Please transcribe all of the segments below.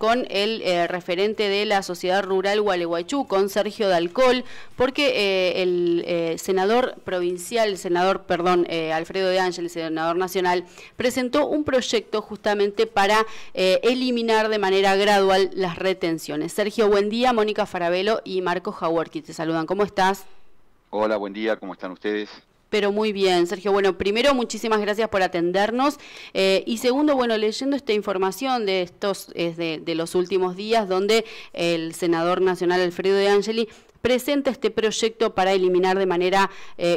con el referente de la Sociedad Rural Gualeguaychú, con Sergio Dalcol, porque el senador provincial, Alfredo de Ángel, senador nacional, presentó un proyecto justamente para eliminar de manera gradual las retenciones. Sergio, buen día. Mónica Farabelo y Marco Jaworski te saludan. ¿Cómo estás? Hola, buen día. ¿Cómo están ustedes? Pero muy bien, Sergio. Bueno, primero, muchísimas gracias por atendernos. Y segundo, bueno, leyendo esta información de de los últimos días, donde el senador nacional Alfredo de Angeli presenta este proyecto para eliminar de manera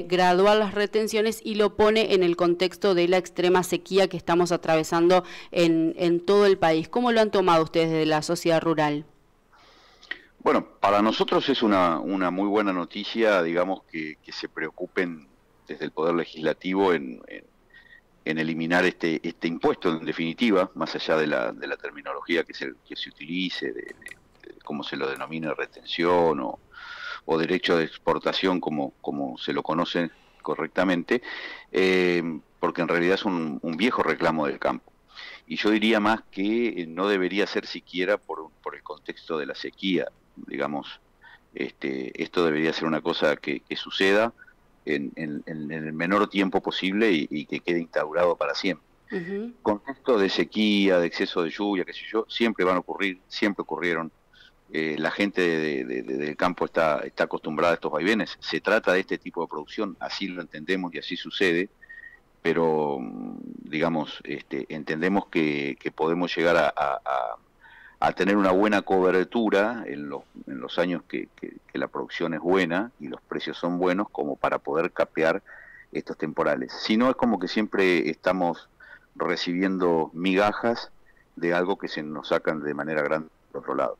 gradual las retenciones y lo pone en el contexto de la extrema sequía que estamos atravesando en todo el país. ¿Cómo lo han tomado ustedes desde la sociedad rural? Bueno, para nosotros es una muy buena noticia, digamos, que se preocupen desde el Poder Legislativo en eliminar este impuesto, en definitiva, más allá de la terminología que se utilice, de cómo se lo denomina retención o derecho de exportación, como se lo conoce correctamente, porque en realidad es un viejo reclamo del campo. Y yo diría más que no debería ser siquiera por el contexto de la sequía, digamos, esto debería ser una cosa que suceda en el menor tiempo posible y que quede instaurado para siempre. Contexto de sequía, de exceso de lluvia, qué sé yo, siempre van a ocurrir, siempre ocurrieron. La gente del campo está acostumbrada a estos vaivenes. Se trata de este tipo de producción, así lo entendemos y así sucede, pero digamos, entendemos que podemos llegar a tener una buena cobertura en los años que la producción es buena y los precios son buenos, como para poder capear estos temporales. Si no, es como que siempre estamos recibiendo migajas de algo que se nos sacan de manera grande por otro lado.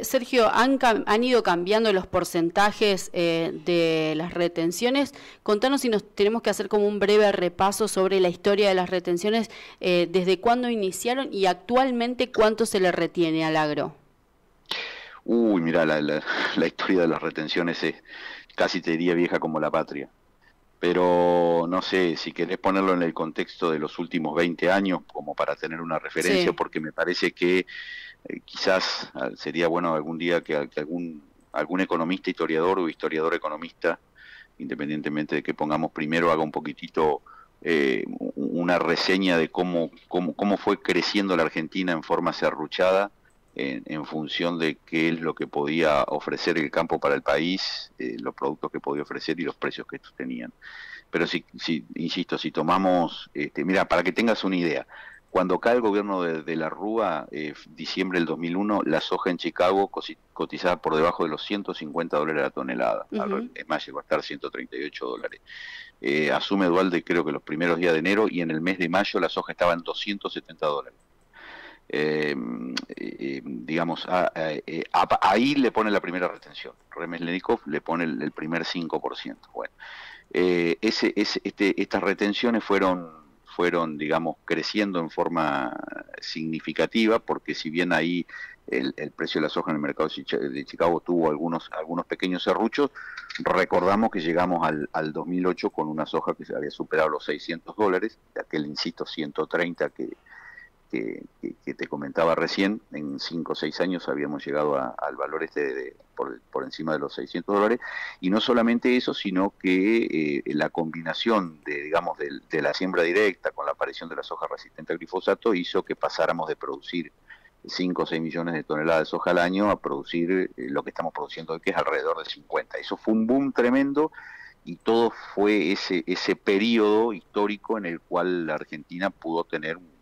Sergio, han ido cambiando los porcentajes de las retenciones. Contanos si nos tenemos que hacer como un breve repaso sobre la historia de las retenciones, desde cuándo iniciaron y actualmente cuánto se le retiene al agro. Uy, mirá, la historia de las retenciones es casi, te diría, vieja como la patria. Pero no sé, si querés ponerlo en el contexto de los últimos 20 años, como para tener una referencia, Sí. porque me parece que quizás sería bueno algún día que algún economista historiador o historiador economista, independientemente de que pongamos primero, haga un poquitito una reseña de cómo fue creciendo la Argentina en forma serruchada en función de qué es lo que podía ofrecer el campo para el país, los productos que podía ofrecer y los precios que estos tenían. Pero insisto, si tomamos, mira, para que tengas una idea, cuando cae el gobierno de la Rúa, diciembre del 2001, la soja en Chicago cotizaba por debajo de los $150 la tonelada. Es más, llegó a estar $138. Asume Dualde, creo que los primeros días de enero, y en el mes de mayo la soja estaba en $270. Digamos, ahí le pone la primera retención. Remeslenikov le pone el primer 5%. Bueno, estas retenciones fueron, digamos, creciendo en forma significativa, porque si bien ahí el precio de la soja en el mercado de Chicago tuvo algunos pequeños serruchos, recordamos que llegamos al 2008 con una soja que se había superado los $600, de aquel, insisto, 130 que te comentaba recién. En 5 o 6 años habíamos llegado al valor por encima de los $600, y no solamente eso, sino que la combinación digamos, de la siembra directa con la aparición de la soja resistente al glifosato hizo que pasáramos de producir 5 o 6 millones de toneladas de soja al año a producir lo que estamos produciendo hoy, que es alrededor de 50. Eso fue un boom tremendo, y todo fue ese periodo histórico en el cual la Argentina pudo tener un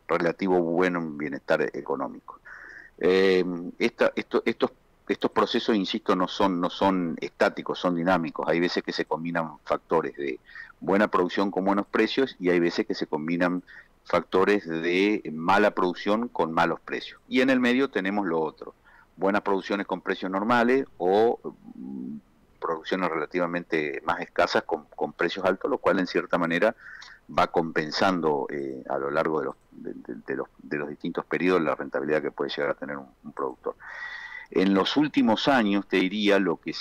relativo buen bienestar económico. Estos procesos, insisto, no son estáticos, son dinámicos. Hay veces que se combinan factores de buena producción con buenos precios, y hay veces que se combinan factores de mala producción con malos precios. Y en el medio tenemos lo otro: buenas producciones con precios normales o producciones relativamente más escasas con precios altos, lo cual en cierta manera va compensando a lo largo de los distintos periodos la rentabilidad que puede llegar a tener un productor. En los últimos años, te diría, lo que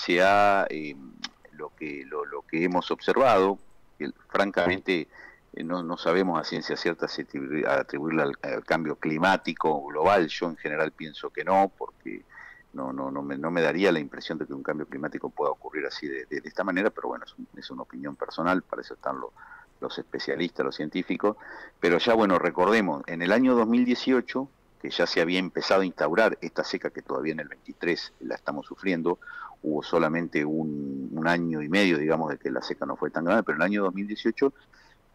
hemos observado, que francamente no sabemos a ciencia cierta si atribuirla al cambio climático global. Yo en general pienso que no, porque no me daría la impresión de que un cambio climático pueda ocurrir así de esta manera, pero bueno, es una opinión personal, para eso están los especialistas, los científicos. Pero ya, bueno, recordemos, en el año 2018, que ya se había empezado a instaurar esta seca que todavía en el 23 la estamos sufriendo, hubo solamente un año y medio, digamos, de que la seca no fue tan grande, pero en el año 2018,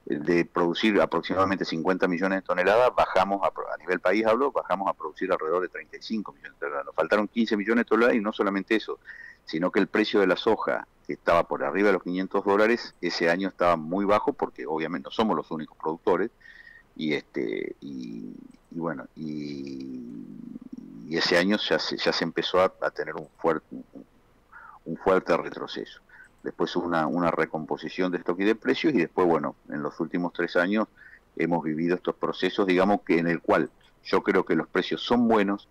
de producir aproximadamente 50 millones de toneladas, bajamos, a nivel país hablo, bajamos a producir alrededor de 35 millones de toneladas. Nos faltaron 15 millones de toneladas, y no solamente eso, sino que el precio de la soja, que estaba por arriba de los $500, ese año estaba muy bajo, porque obviamente no somos los únicos productores, y bueno, y ese año ya se empezó a tener un fuerte retroceso. Después hubo una recomposición de stock y de precios, y después, bueno, en los últimos 3 años hemos vivido estos procesos, digamos, que en el cual yo creo que los precios son buenos,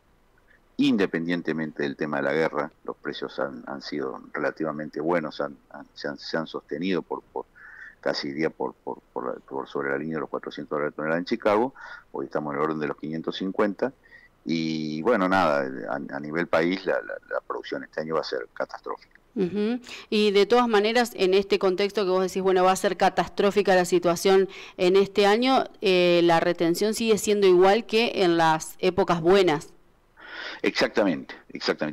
independientemente del tema de la guerra. Los precios han sido relativamente buenos, se han sostenido por casi día por sobre la línea de los $400 de tonelada en Chicago. Hoy estamos en el orden de los 550, y bueno, nada, a nivel país la producción este año va a ser catastrófica. Y de todas maneras, en este contexto que vos decís, bueno, va a ser catastrófica la situación en este año, la retención sigue siendo igual que en las épocas buenas. Exactamente.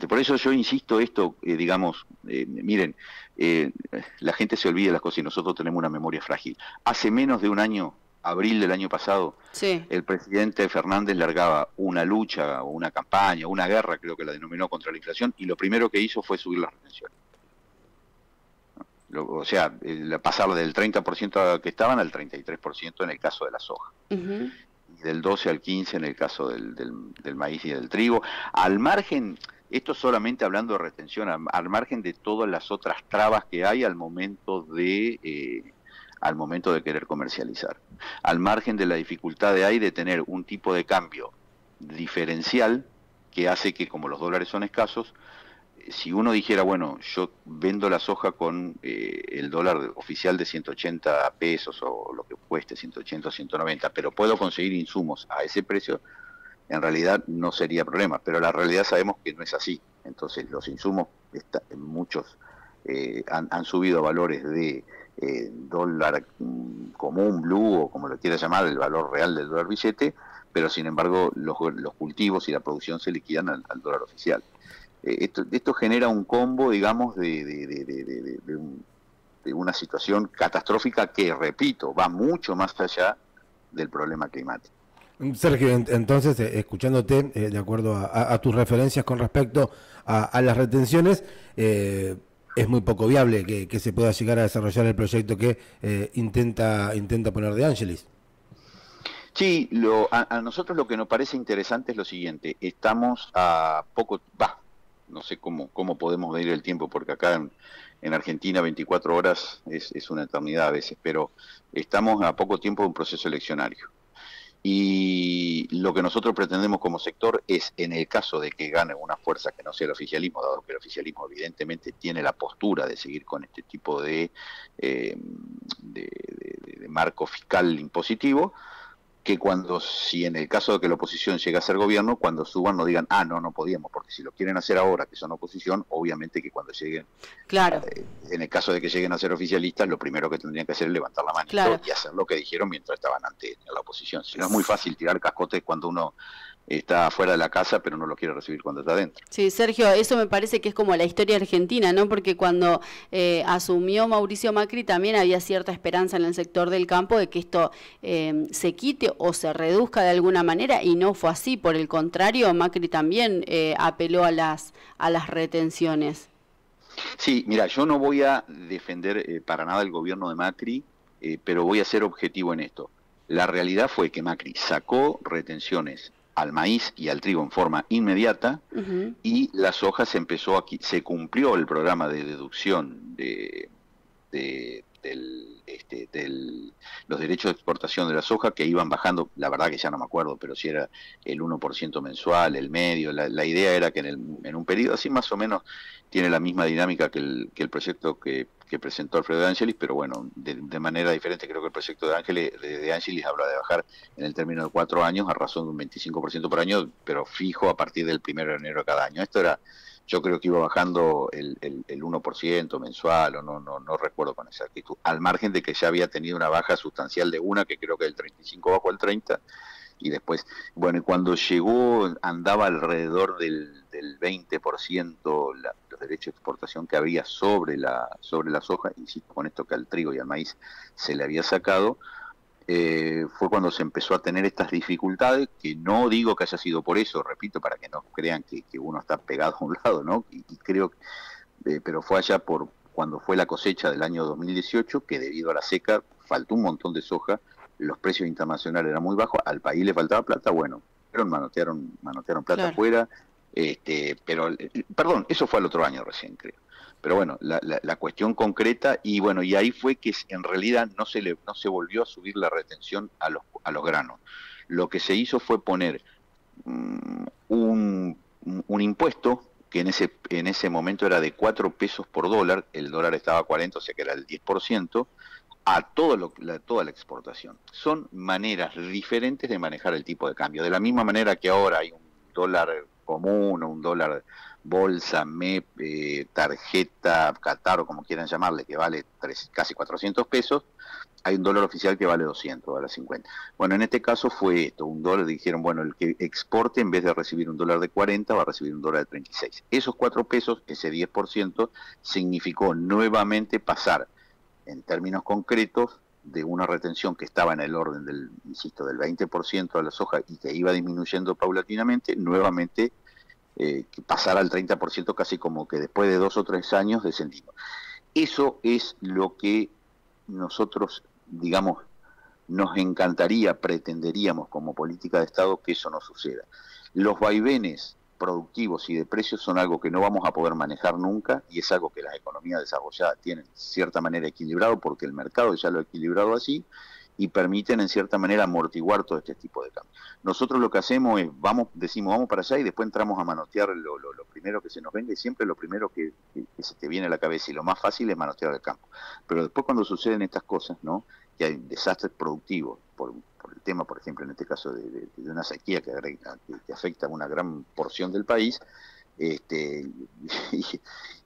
Por eso yo insisto esto, digamos, miren, la gente se olvida de las cosas y nosotros tenemos una memoria frágil. Hace menos de un año, abril del año pasado, sí, el presidente Fernández largaba una lucha, o una campaña, una guerra, creo que la denominó, contra la inflación, y lo primero que hizo fue subir las retenciones. O sea, pasar del 30% que estaban al 33% en el caso de la soja. Y del 12 al 15 en el caso del maíz y del trigo. Al margen, esto solamente hablando de retención, al margen de todas las otras trabas que hay al momento de querer comercializar. Al margen de la dificultad de tener un tipo de cambio diferencial que hace que, como los dólares son escasos, si uno dijera, bueno, yo vendo la soja con el dólar oficial de 180 pesos o lo que cueste, 180 o 190, pero puedo conseguir insumos a ese precio, en realidad no sería problema. Pero la realidad sabemos que no es así. Entonces los insumos, muchos han subido a valores de dólar común, blue, o como lo quieras llamar, el valor real del dólar billete, pero sin embargo los cultivos y la producción se liquidan al dólar oficial. Esto genera un combo, digamos, de una situación catastrófica que, repito, va mucho más allá del problema climático. Sergio, entonces, escuchándote, de acuerdo a tus referencias con respecto a las retenciones, es muy poco viable que se pueda llegar a desarrollar el proyecto que intenta poner De Angelis. Sí, a nosotros lo que nos parece interesante es lo siguiente: estamos a poco, no sé cómo podemos medir el tiempo, porque acá en Argentina 24 horas es una eternidad a veces, pero estamos a poco tiempo de un proceso eleccionario. Y lo que nosotros pretendemos como sector es, en el caso de que gane una fuerza que no sea el oficialismo, dado que el oficialismo evidentemente tiene la postura de seguir con este tipo de marco fiscal impositivo, que si en el caso de que la oposición llegue a ser gobierno, cuando suban no digan, no podíamos, porque si lo quieren hacer ahora, que son oposición, obviamente que cuando lleguen, claro, en el caso de que lleguen a ser oficialistas, lo primero que tendrían que hacer es levantar la mano, claro, y hacer lo que dijeron mientras estaban ante la oposición. Si no, es muy fácil tirar cascotes cuando uno está fuera de la casa, pero no lo quiere recibir cuando está adentro. Sí, Sergio, eso me parece que es como la historia argentina, ¿no? Porque cuando asumió Mauricio Macri también había cierta esperanza en el sector del campo de que esto se quite o se reduzca de alguna manera, y no fue así. Por el contrario, Macri también apeló a las retenciones. Sí, mira, yo no voy a defender para nada el gobierno de Macri, pero voy a ser objetivo en esto. La realidad fue que Macri sacó retenciones al maíz y al trigo en forma inmediata, y la soja se cumplió el programa de deducción del los derechos de exportación de la soja, que iban bajando, la verdad que ya no me acuerdo, pero si era el 1% mensual, el medio. La idea era que en un periodo así más o menos tiene la misma dinámica que el proyecto que presentó Alfredo de Angelis, pero bueno, de manera diferente. Creo que el proyecto de Angelis habla de bajar en el término de 4 años a razón de un 25% por año, pero fijo a partir del 1 de enero de cada año. Esto era, yo creo que iba bajando el 1% mensual, o no recuerdo con exactitud, al margen de que ya había tenido una baja sustancial de una, que creo que del 35 bajó al 30, y después, bueno, y cuando llegó andaba alrededor del 20% los derechos de exportación que había sobre la soja, insisto con esto que al trigo y al maíz se le había sacado. Fue cuando se empezó a tener estas dificultades, que no digo que haya sido por eso, repito, para que no crean que uno está pegado a un lado, ¿no? Y creo, pero fue allá por cuando fue la cosecha del año 2018, que debido a la seca faltó un montón de soja, los precios internacionales eran muy bajos, al país le faltaba plata, bueno, pero manotearon plata Claro. afuera, pero, perdón, eso fue al otro año recién, creo. Pero bueno, la cuestión concreta, y bueno, y ahí fue que en realidad no se volvió a subir la retención a los granos. Lo que se hizo fue poner un impuesto que en ese momento era de 4 pesos por dólar, el dólar estaba a 40, o sea que era el 10%, a toda la exportación. Son maneras diferentes de manejar el tipo de cambio. De la misma manera que ahora hay un dólar común o un dólar bolsa, MEP, tarjeta, Qatar o como quieran llamarle, que vale casi 400 pesos, hay un dólar oficial que vale 200, vale 50. Bueno, en este caso fue esto, un dólar, dijeron, bueno, el que exporte en vez de recibir un dólar de 40 va a recibir un dólar de 36. Esos 4 pesos, ese 10%, significó nuevamente pasar en términos concretos, de una retención que estaba en el orden del, insisto, del 20% de la soja y que iba disminuyendo paulatinamente, nuevamente que pasara al 30%, casi como que después de 2 o 3 años descendimos. Eso es lo que nosotros, digamos, nos encantaría, pretenderíamos como política de Estado que eso no suceda. Los vaivenes productivos y de precios son algo que no vamos a poder manejar nunca, y es algo que las economías desarrolladas tienen de cierta manera equilibrado, porque el mercado ya lo ha equilibrado así, y permiten en cierta manera amortiguar todo este tipo de cambios. Nosotros lo que hacemos es, decimos vamos para allá, y después entramos a manotear lo primero que se nos venga, y siempre lo primero que se te viene a la cabeza, y lo más fácil es manotear el campo. Pero después cuando suceden estas cosas, ¿no?, que hay desastres productivos, por el tema, por ejemplo, en este caso de una sequía que afecta a una gran porción del país,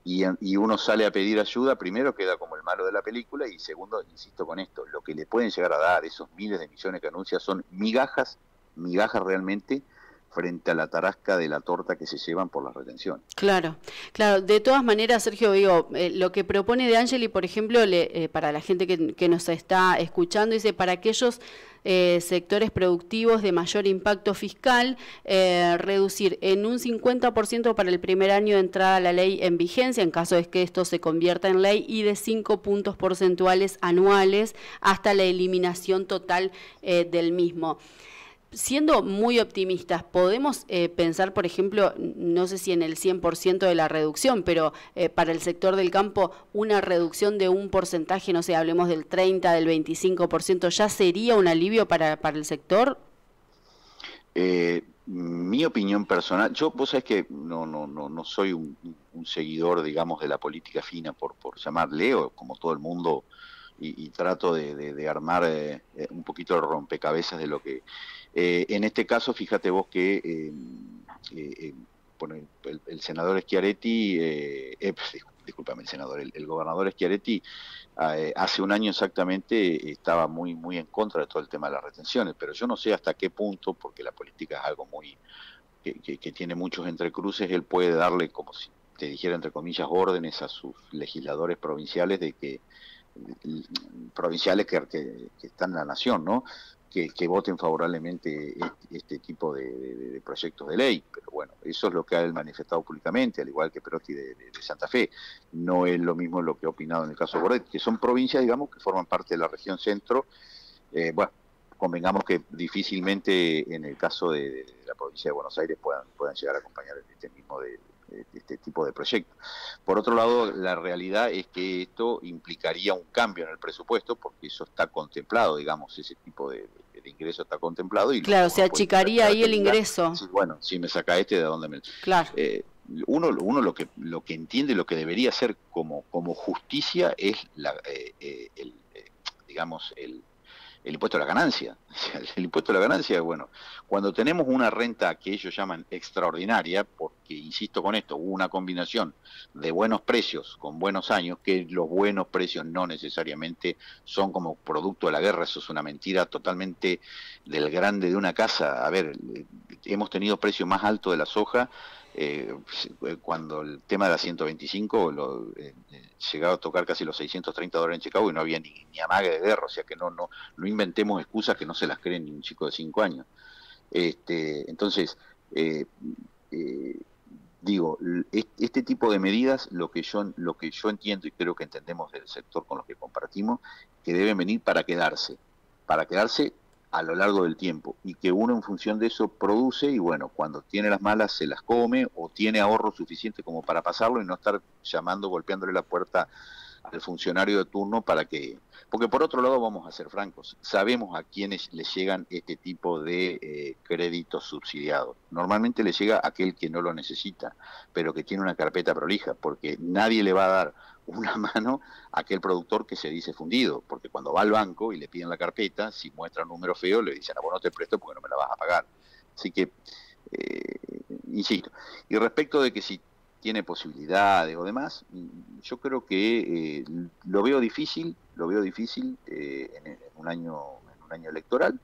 y uno sale a pedir ayuda, primero queda como el malo de la película, y segundo, insisto con esto, lo que le pueden llegar a dar esos miles de millones que anuncia son migajas realmente, frente a la tarasca de la torta que se llevan por las retenciones. Claro, claro. De todas maneras, Sergio, digo, lo que propone De Angeli, por ejemplo, para la gente que nos está escuchando, dice, para aquellos sectores productivos de mayor impacto fiscal, reducir en un 50% para el primer año de entrada a la ley en vigencia, en caso de que esto se convierta en ley, y de 5 puntos porcentuales anuales hasta la eliminación total del mismo. Siendo muy optimistas, podemos pensar, por ejemplo, no sé si en el 100% de la reducción, pero para el sector del campo, una reducción de un porcentaje, no sé, hablemos del 30, del 25%, ¿ya sería un alivio para el sector? Mi opinión personal, vos sabés que no soy un seguidor, digamos, de la política fina, por llamarle, o como todo el mundo, y trato de armar un poquito de rompecabezas de lo que... en este caso, fíjate vos que bueno, el senador Schiaretti, discúlpame, el gobernador Schiaretti, hace un año exactamente estaba muy en contra de todo el tema de las retenciones, pero yo no sé hasta qué punto, porque la política es algo muy que tiene muchos entrecruces, él puede darle, como si te dijera entre comillas, órdenes a sus legisladores provinciales que están en la nación, ¿no?, que voten favorablemente este tipo de proyectos de ley. Pero bueno, eso es lo que ha él manifestado públicamente, al igual que Perotti de Santa Fe. No es lo mismo lo que ha opinado en el caso de Bordet, que son provincias, digamos, que forman parte de la región centro. Bueno, convengamos que difícilmente en el caso de la provincia de Buenos Aires puedan llegar a acompañar este mismo este tipo de proyectos. Por otro lado, la realidad es que esto implicaría un cambio en el presupuesto, porque eso está contemplado, digamos, ese tipo de ingreso está contemplado. Y Claro, se achicaría ahí el ingreso. Sí, bueno, si me saca ¿de dónde me...? Claro. Uno lo que entiende, lo que debería ser como justicia es digamos, el impuesto a la ganancia. El impuesto a la ganancia, bueno, cuando tenemos una renta que ellos llaman extraordinaria, porque, insisto con esto, hubo una combinación de buenos precios con buenos años, que los buenos precios no necesariamente son como producto de la guerra, eso es una mentira totalmente del grande de una casa. A ver, hemos tenido precios más altos de la soja, cuando el tema de la 125 llegaba a tocar casi los $630 en Chicago y no había ni amague de guerra, o sea que no inventemos excusas que no se las cree ni un chico de 5 años. Entonces, digo, este tipo de medidas, lo que yo entiendo y creo que entendemos del sector con los que compartimos, que deben venir para quedarse a lo largo del tiempo, y que uno en función de eso produce, y bueno, cuando tiene las malas se las come, o tiene ahorro suficiente como para pasarlo y no estar golpeándole la puerta al funcionario de turno porque por otro lado, vamos a ser francos, sabemos a quienes les llegan este tipo de créditos subsidiados. Normalmente le llega a aquel que no lo necesita, pero que tiene una carpeta prolija, porque nadie le va a dar una mano a aquel productor que se dice fundido, porque cuando va al banco y le piden la carpeta, si muestra un número feo, le dicen, no te presto porque no me la vas a pagar. Así que, insisto, y respecto de que si tiene posibilidades o demás, yo creo que lo veo difícil en un año electoral.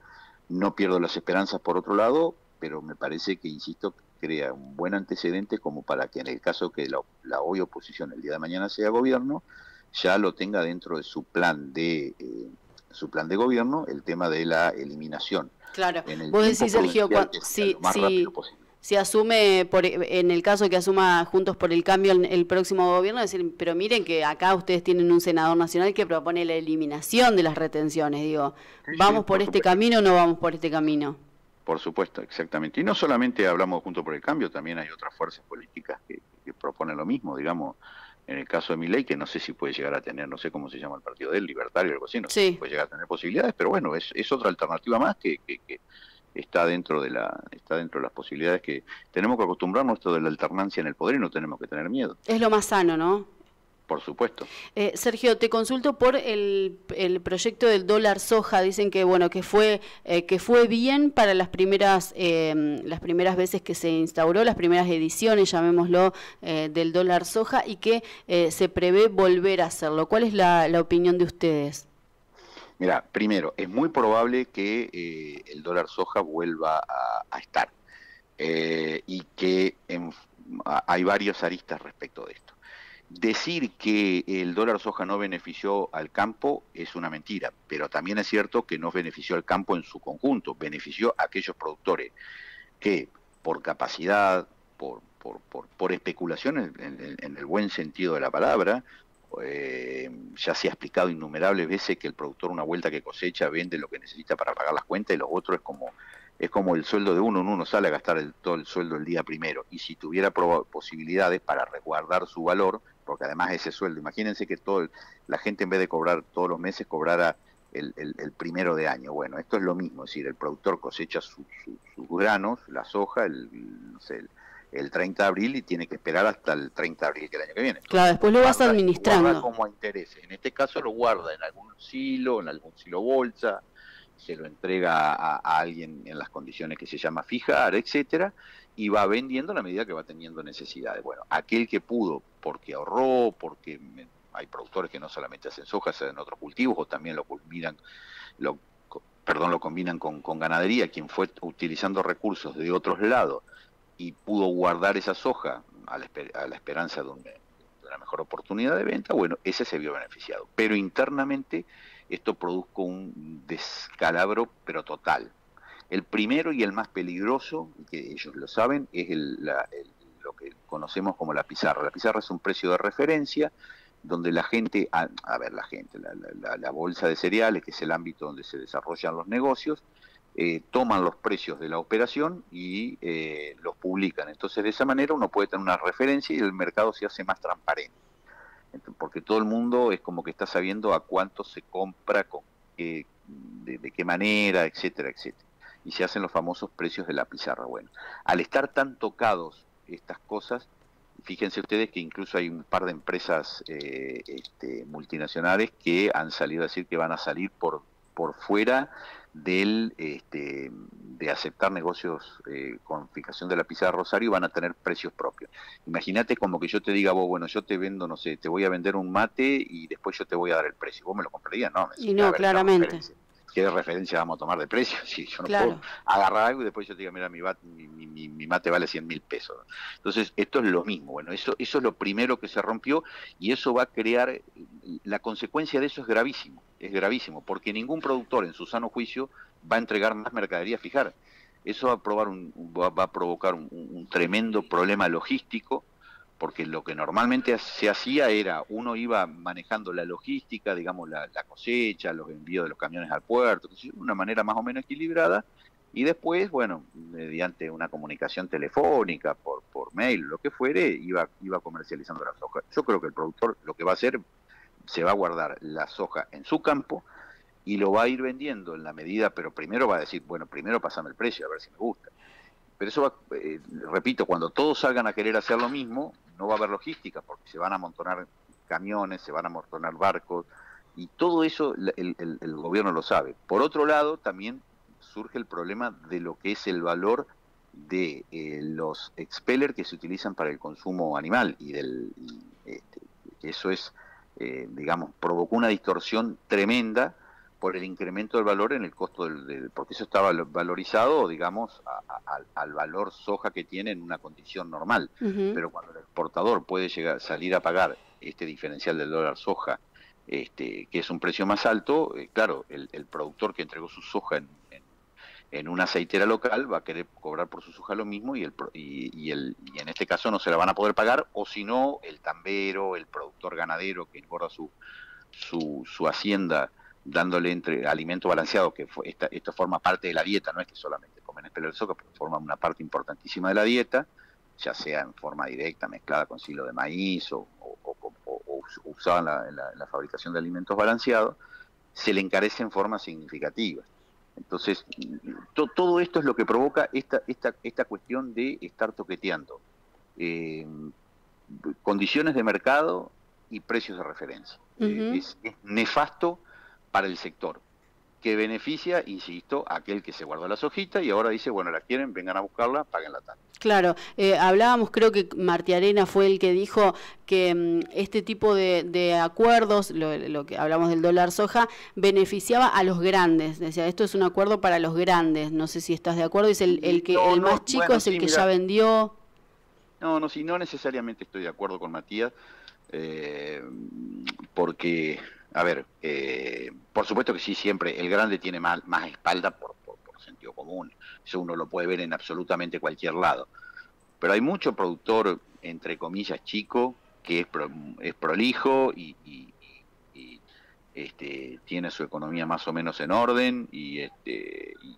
No pierdo las esperanzas por otro lado, pero me parece que, insisto, crea un buen antecedente como para que en el caso que la hoy oposición el día de mañana sea gobierno, ya lo tenga dentro de su plan de gobierno, el tema de la eliminación. Claro, vos decís, Sergio, si asume, en el caso que asuma Juntos por el Cambio el próximo gobierno, decir, pero miren que acá ustedes tienen un senador nacional que propone la eliminación de las retenciones, digo, ¿vamos por este camino o no vamos por este camino? Por supuesto, exactamente. Y no solamente hablamos Juntos por el Cambio, también hay otras fuerzas políticas que proponen lo mismo, digamos, en el caso de Milei, que no sé si puede llegar a tener, no sé cómo se llama el partido de él, Libertario o algo así, no sé si puede llegar a tener posibilidades, pero bueno, es otra alternativa más que está dentro de las posibilidades, que tenemos que acostumbrarnos a esto de la alternancia en el poder y no tenemos que tener miedo. Es lo más sano, ¿no? Por supuesto. Sergio, te consulto por el proyecto del dólar soja. Dicen que bueno que fue bien para las primeras veces que se instauró, las primeras ediciones, llamémoslo, del dólar soja, y que se prevé volver a hacerlo. ¿Cuál es la opinión de ustedes? Mira, primero, es muy probable que el dólar soja vuelva a estar, y que hay varias aristas respecto de esto. Decir que el dólar soja no benefició al campo es una mentira, pero también es cierto que no benefició al campo en su conjunto, benefició a aquellos productores que por capacidad, por especulación en el buen sentido de la palabra, ya se ha explicado innumerables veces que el productor, una vuelta que cosecha, vende lo que necesita para pagar las cuentas, y los otros es como el sueldo de uno sale a gastar todo el sueldo el día primero, y si tuviera posibilidades para resguardar su valor, porque además ese sueldo, imagínense que la gente en vez de cobrar todos los meses cobrara el primero de año. Bueno, esto es lo mismo, es decir, el productor cosecha sus granos, la soja, no sé, el 30 de abril, y tiene que esperar hasta el 30 de abril del año que viene. Entonces, claro, después lo vas administrando. Guarda como a intereses. En este caso lo guarda en algún silo bolsa, se lo entrega a alguien en las condiciones que se llama fijar, etcétera, y va vendiendo a la medida que va teniendo necesidades. Bueno, aquel que pudo, porque ahorró, porque hay productores que no solamente hacen soja, hacen otros cultivos, o también lo combinan con ganadería, quien fue utilizando recursos de otros lados y pudo guardar esa soja a la esperanza de una mejor oportunidad de venta, bueno, ese se vio beneficiado. Pero internamente esto produjo un descalabro, pero total. El primero y el más peligroso, que ellos lo saben, es lo que conocemos como la pizarra. La pizarra es un precio de referencia donde la gente, la bolsa de cereales, que es el ámbito donde se desarrollan los negocios, toman los precios de la operación y los publican. Entonces, de esa manera uno puede tener una referencia y el mercado se hace más transparente. Porque todo el mundo es como que está sabiendo a cuánto se compra, de qué manera, etcétera, etcétera. Y se hacen los famosos precios de la pizarra. Bueno, al estar tan tocados estas cosas, fíjense ustedes que incluso hay un par de empresas multinacionales que han salido a decir que van a salir por fuera de aceptar negocios con fijación de la pizarra Rosario, y van a tener precios propios. Imagínate como que yo te diga, vos, bueno, yo te vendo, no sé, te voy a vender un mate y después yo te voy a dar el precio. ¿Vos me lo comprarías? No, me decís, Y no, claramente. ¿Qué referencia vamos a tomar de precio? Si yo no Claro. puedo agarrar algo y después yo te diga, mira, mi mate vale 100.000 pesos. Entonces, esto es lo mismo. Bueno, eso es lo primero que se rompió, y eso va a crear, la consecuencia de eso es gravísimo, porque ningún productor en su sano juicio va a entregar más mercadería a fijar. Eso va a provocar un tremendo problema logístico, porque lo que normalmente se hacía era, uno iba manejando la logística, digamos la cosecha, los envíos de los camiones al puerto, de una manera más o menos equilibrada, y después, bueno, mediante una comunicación telefónica, por mail, lo que fuere, iba comercializando la soja. Yo creo que el productor lo que va a hacer, se va a guardar la soja en su campo y lo va a ir vendiendo en la medida, pero primero va a decir, bueno, primero pásame el precio a ver si me gusta. Pero eso va, repito, cuando todos salgan a querer hacer lo mismo, no va a haber logística, porque se van a amontonar camiones, se van a amontonar barcos, y todo eso el gobierno lo sabe. Por otro lado, también surge el problema de lo que es el valor de los expellers que se utilizan para el consumo animal, y eso es, digamos, provocó una distorsión tremenda por el incremento del valor en el costo porque eso estaba valorizado, digamos, al valor soja que tiene en una condición normal. Pero cuando el exportador puede salir a pagar este diferencial del dólar soja, que es un precio más alto, claro, el productor que entregó su soja en una aceitera local va a querer cobrar por su soja lo mismo, y en este caso no se la van a poder pagar, o si no, el tambero, el productor ganadero que engorda su hacienda dándole alimento balanceado, que esto forma parte de la dieta, no es que solamente comen espeler de soja, pero forma una parte importantísima de la dieta, ya sea en forma directa, mezclada con silo de maíz o usada en la fabricación de alimentos balanceados, se le encarece en forma significativa. Entonces, todo esto es lo que provoca esta cuestión de estar toqueteando condiciones de mercado y precios de referencia. Es nefasto para el sector, que beneficia, insisto, a aquel que se guardó las hojitas y ahora dice, bueno, la quieren, vengan a buscarla, páguenla tanto. Claro, hablábamos, creo que Martiarena fue el que dijo que este tipo de acuerdos, lo que hablamos del dólar soja, beneficiaba a los grandes. Decía, esto es un acuerdo para los grandes. No sé si estás de acuerdo, es el más chico, bueno, es el que ya vendió. No necesariamente estoy de acuerdo con Matías, porque, a ver, por supuesto que sí, siempre el grande tiene más espalda por sentido común. Eso uno lo puede ver en absolutamente cualquier lado. Pero hay mucho productor, entre comillas, chico, que es prolijo y tiene su economía más o menos en orden, y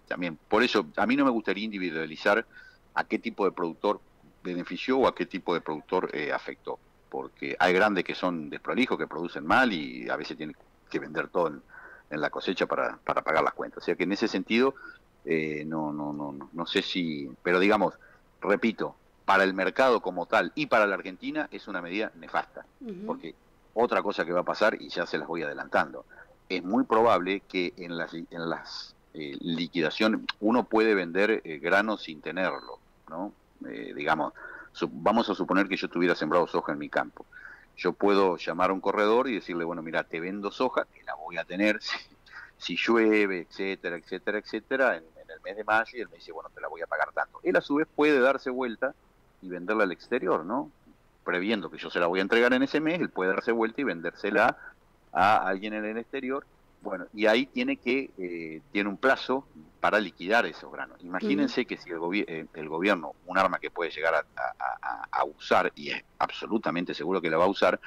también, por eso, a mí no me gustaría individualizar a qué tipo de productor benefició o a qué tipo de productor afectó, porque hay grandes que son desprolijos, que producen mal y a veces tienen que vender todo en la cosecha para pagar las cuentas. O sea que en ese sentido, no sé si, pero digamos, repito, para el mercado como tal y para la Argentina es una medida nefasta, porque otra cosa que va a pasar, y ya se las voy adelantando, es muy probable que en las liquidaciones uno puede vender granos sin tenerlo, ¿no? Digamos, vamos a suponer que yo tuviera sembrado soja en mi campo. Yo puedo llamar a un corredor y decirle, bueno, mira, te vendo soja, que la voy a tener si llueve, etcétera, etcétera, etcétera, en el mes de mayo, y él me dice, bueno, te la voy a pagar tanto. Él a su vez puede darse vuelta y venderla al exterior, ¿no? Previendo que yo se la voy a entregar en ese mes, él puede darse vuelta y vendérsela a alguien en el exterior. Bueno, y ahí tiene un plazo para liquidar esos granos. Imagínense que si el gobierno, un arma que puede llegar a usar, y es absolutamente seguro que la va a usar,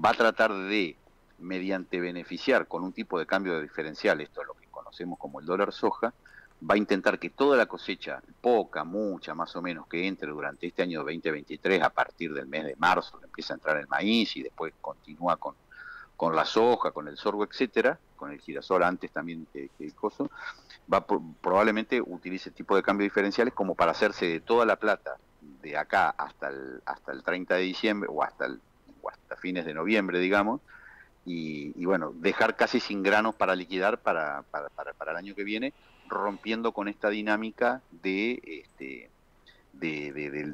va a tratar de, mediante beneficiar con un tipo de cambio de diferencial, esto es lo que conocemos como el dólar soja, va a intentar que toda la cosecha, poca, mucha, más o menos, que entre durante este año 2023, a partir del mes de marzo, empieza a entrar el maíz y después continúa con la soja, con el sorgo, etcétera, con el girasol antes también que el coso, probablemente utilice tipo de cambio diferenciales como para hacerse de toda la plata de acá hasta el 30 de diciembre o hasta fines de noviembre, digamos, y bueno, dejar casi sin granos para liquidar para el año que viene, rompiendo con esta dinámica de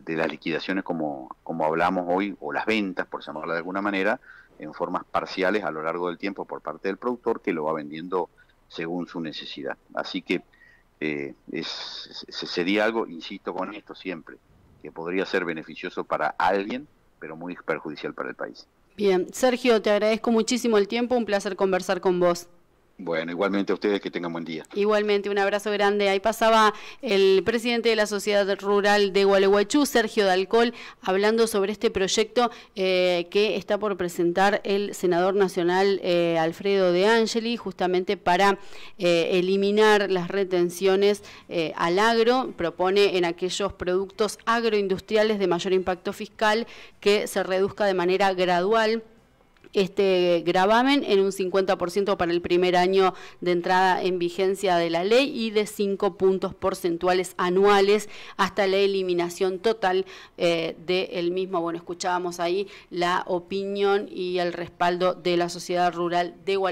las liquidaciones como hablamos hoy, o las ventas, por llamarla de alguna manera, en formas parciales a lo largo del tiempo por parte del productor, que lo va vendiendo según su necesidad. Así que sería algo, insisto con esto siempre, que podría ser beneficioso para alguien, pero muy perjudicial para el país. Bien, Sergio, te agradezco muchísimo el tiempo, un placer conversar con vos. Bueno, igualmente a ustedes, que tengan buen día. Igualmente, un abrazo grande. Ahí pasaba el presidente de la Sociedad Rural de Gualeguaychú, Sergio Dalcol, hablando sobre este proyecto que está por presentar el senador nacional Alfredo De Angeli, justamente para eliminar las retenciones al agro. Propone en aquellos productos agroindustriales de mayor impacto fiscal que se reduzca de manera gradual este gravamen en un 50% para el primer año de entrada en vigencia de la ley y de 5 puntos porcentuales anuales hasta la eliminación total del mismo. Bueno, escuchábamos ahí la opinión y el respaldo de la Sociedad Rural de Gualeguaychú.